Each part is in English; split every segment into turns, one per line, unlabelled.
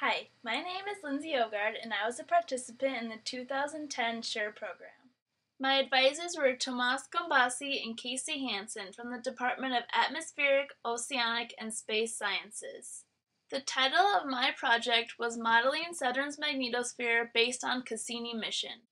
Hi, my name is Lindsay Ogard, and I was a participant in the 2010 SURE program. My advisors were Tomas Gombasi and Casey Hansen from the Department of Atmospheric, Oceanic, and Space Sciences. The title of my project was Modeling Saturn's Magnetosphere based on Cassini mission.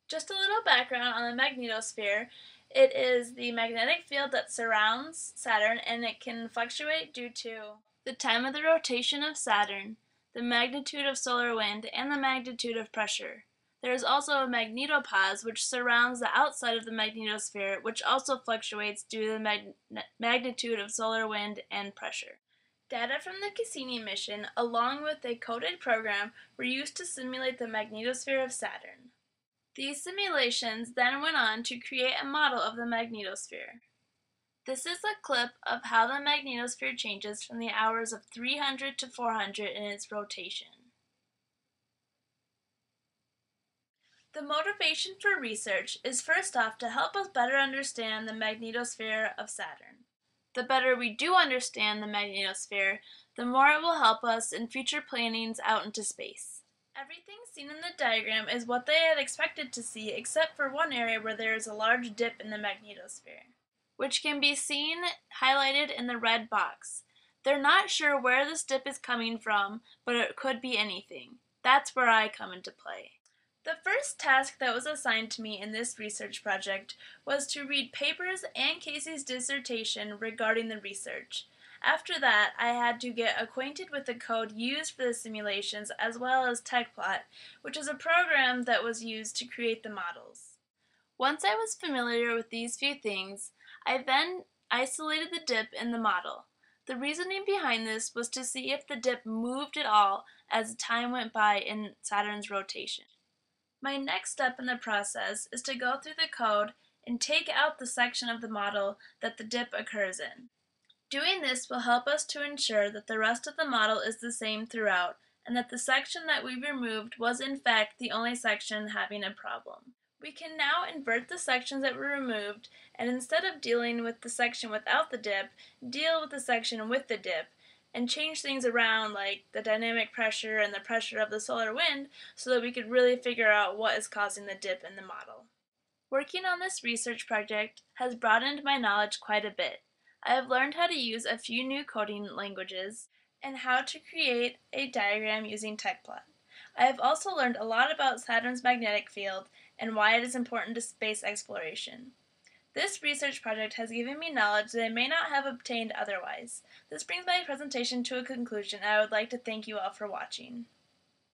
Just a little background on the magnetosphere. It is the magnetic field that surrounds Saturn, and it can fluctuate due to the time of the rotation of Saturn, the magnitude of solar wind, and the magnitude of pressure. There is also a magnetopause, which surrounds the outside of the magnetosphere, which also fluctuates due to the magnitude of solar wind and pressure. Data from the Cassini mission, along with a coded program, were used to simulate the magnetosphere of Saturn. These simulations then went on to create a model of the magnetosphere. This is a clip of how the magnetosphere changes from the hours of 300 to 400 in its rotation. The motivation for research is first off to help us better understand the magnetosphere of Saturn. The better we do understand the magnetosphere, the more it will help us in future plannings out into space. Everything seen in the diagram is what they had expected to see, except for one area where there is a large dip in the magnetosphere, which can be seen highlighted in the red box. They're not sure where this dip is coming from, but it could be anything. That's where I come into play. The first task that was assigned to me in this research project was to read papers and Casey's dissertation regarding the research. After that, I had to get acquainted with the code used for the simulations as well as TechPlot, which is a program that was used to create the models. Once I was familiar with these few things, I then isolated the dip in the model. The reasoning behind this was to see if the dip moved at all as time went by in Saturn's rotation. My next step in the process is to go through the code and take out the section of the model that the dip occurs in. Doing this will help us to ensure that the rest of the model is the same throughout, and that the section that we removed was in fact the only section having a problem. We can now invert the sections that were removed, and instead of dealing with the section without the dip, deal with the section with the dip, and change things around like the dynamic pressure and the pressure of the solar wind so that we could really figure out what is causing the dip in the model. Working on this research project has broadened my knowledge quite a bit. I have learned how to use a few new coding languages and how to create a diagram using TechPlot. I have also learned a lot about Saturn's magnetic field and why it is important to space exploration. This research project has given me knowledge that I may not have obtained otherwise. This brings my presentation to a conclusion, and I would like to thank you all for watching.